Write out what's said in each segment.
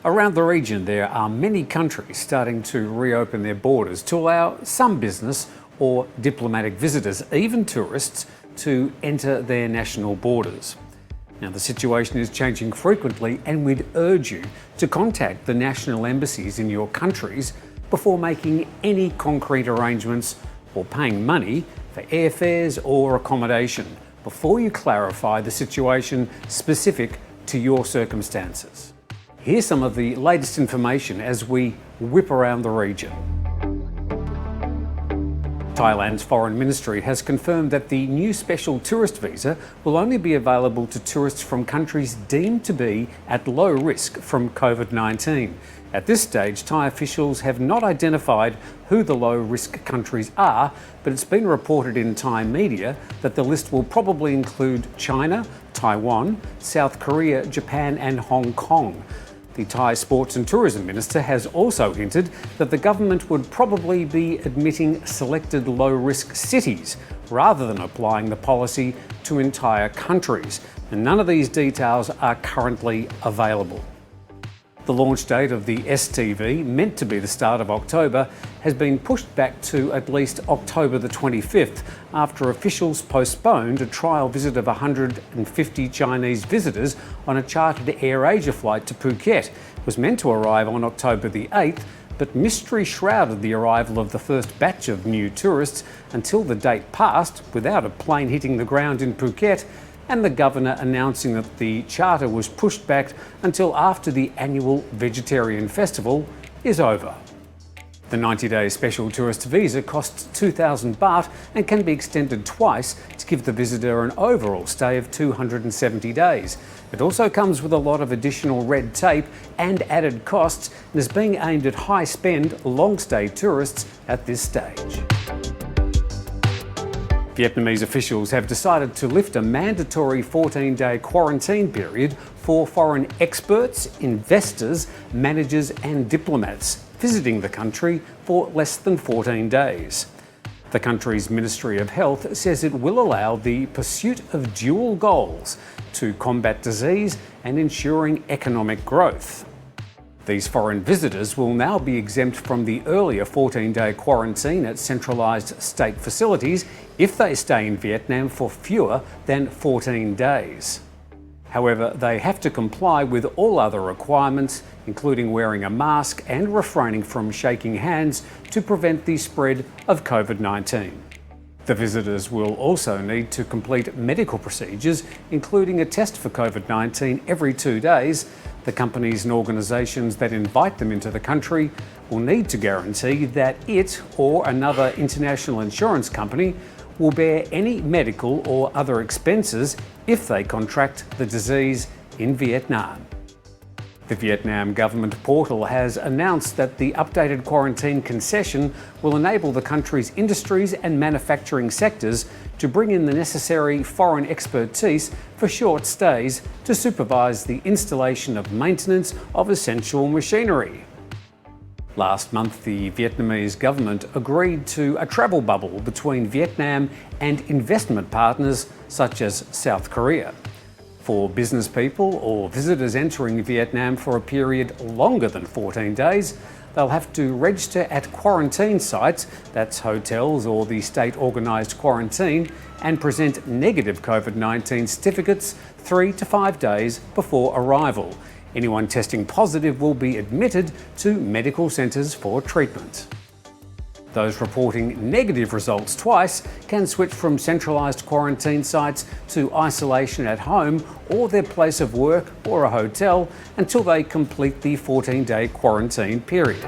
Around the region, there are many countries starting to reopen their borders to allow some business or diplomatic visitors, even tourists, to enter their national borders. Now, the situation is changing frequently, and we'd urge you to contact the national embassies in your countries before making any concrete arrangements or paying money for airfares or accommodation before you clarify the situation specific to your circumstances. Here's some of the latest information as we whip around the region. Thailand's foreign ministry has confirmed that the new special tourist visa will only be available to tourists from countries deemed to be at low risk from COVID-19. At this stage, Thai officials have not identified who the low-risk countries are, but it's been reported in Thai media that the list will probably include China, Taiwan, South Korea, Japan and Hong Kong. The Thai Sports and Tourism Minister has also hinted that the government would probably be admitting selected low-risk cities rather than applying the policy to entire countries, and none of these details are currently available. The launch date of the STV, meant to be the start of October, has been pushed back to at least October the 25th after officials postponed a trial visit of 150 Chinese visitors on a chartered AirAsia flight to Phuket. It was meant to arrive on October the 8th, but mystery shrouded the arrival of the first batch of new tourists until the date passed without a plane hitting the ground in Phuket, and the governor announcing that the charter was pushed back until after the annual vegetarian festival is over. The 90-day special tourist visa costs 2,000 baht and can be extended twice to give the visitor an overall stay of 270 days. It also comes with a lot of additional red tape and added costs and is being aimed at high-spend, long-stay tourists at this stage. Vietnamese officials have decided to lift a mandatory 14-day quarantine period for foreign experts, investors, managers and diplomats visiting the country for less than 14 days. The country's Ministry of Health says it will allow the pursuit of dual goals to combat disease and ensuring economic growth. These foreign visitors will now be exempt from the earlier 14-day quarantine at centralised state facilities if they stay in Vietnam for fewer than 14 days. However, they have to comply with all other requirements, including wearing a mask and refraining from shaking hands to prevent the spread of COVID-19. The visitors will also need to complete medical procedures, including a test for COVID-19 every 2 days. The companies and organisations that invite them into the country will need to guarantee that it or another international insurance company will bear any medical or other expenses if they contract the disease in Vietnam. The Vietnam government portal has announced that the updated quarantine concession will enable the country's industries and manufacturing sectors to bring in the necessary foreign expertise for short stays to supervise the installation of maintenance of essential machinery. Last month, the Vietnamese government agreed to a travel bubble between Vietnam and investment partners such as South Korea. For business people or visitors entering Vietnam for a period longer than 14 days, they'll have to register at quarantine sites, that's hotels or the state-organised quarantine, and present negative COVID-19 certificates 3 to 5 days before arrival. Anyone testing positive will be admitted to medical centres for treatment. Those reporting negative results twice can switch from centralised quarantine sites to isolation at home or their place of work or a hotel until they complete the 14-day quarantine period.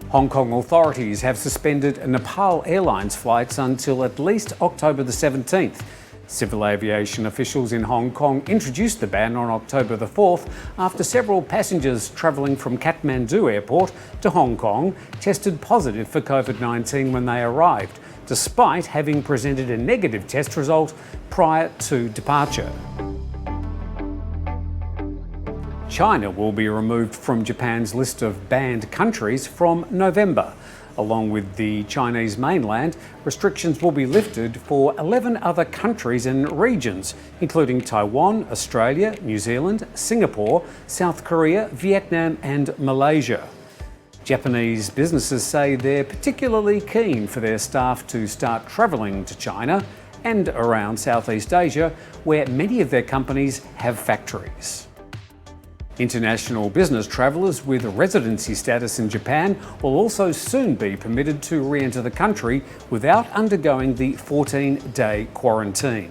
Hong Kong authorities have suspended Nepal Airlines flights until at least October the 17th. Civil aviation officials in Hong Kong introduced the ban on October the 4th after several passengers travelling from Kathmandu Airport to Hong Kong tested positive for COVID-19 when they arrived, despite having presented a negative test result prior to departure. China will be removed from Japan's list of banned countries from November. Along with the Chinese mainland, restrictions will be lifted for 11 other countries and regions, including Taiwan, Australia, New Zealand, Singapore, South Korea, Vietnam and Malaysia. Japanese businesses say they're particularly keen for their staff to start travelling to China and around Southeast Asia, where many of their companies have factories. International business travellers with residency status in Japan will also soon be permitted to re-enter the country without undergoing the 14-day quarantine.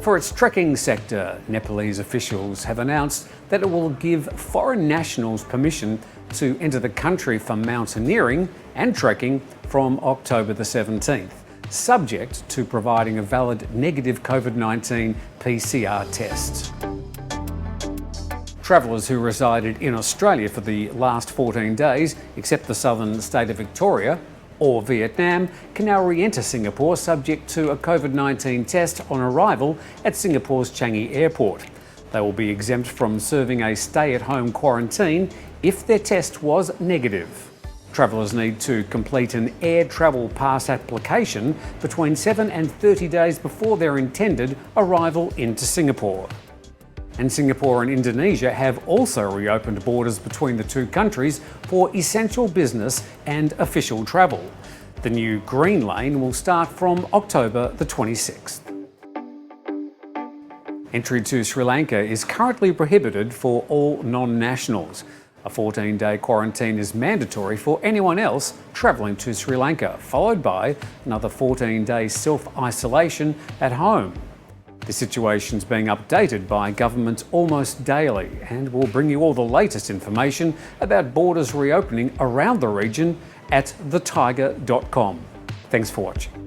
For its trekking sector, Nepalese officials have announced that it will give foreign nationals permission to enter the country for mountaineering and trekking from October the 17th, subject to providing a valid negative COVID-19 PCR test. Travellers who resided in Australia for the last 14 days, except the southern state of Victoria or Vietnam, can now re-enter Singapore subject to a COVID-19 test on arrival at Singapore's Changi Airport. They will be exempt from serving a stay-at-home quarantine if their test was negative. Travellers need to complete an air travel pass application between 7 and 30 days before their intended arrival into Singapore. And Singapore and Indonesia have also reopened borders between the two countries for essential business and official travel. The new green lane will start from October the 26th. Entry to Sri Lanka is currently prohibited for all non-nationals. A 14-day quarantine is mandatory for anyone else travelling to Sri Lanka, followed by another 14-day self-isolation at home. The situation's being updated by governments almost daily, and we'll bring you all the latest information about borders reopening around the region at thethaiger.com. Thanks for watching.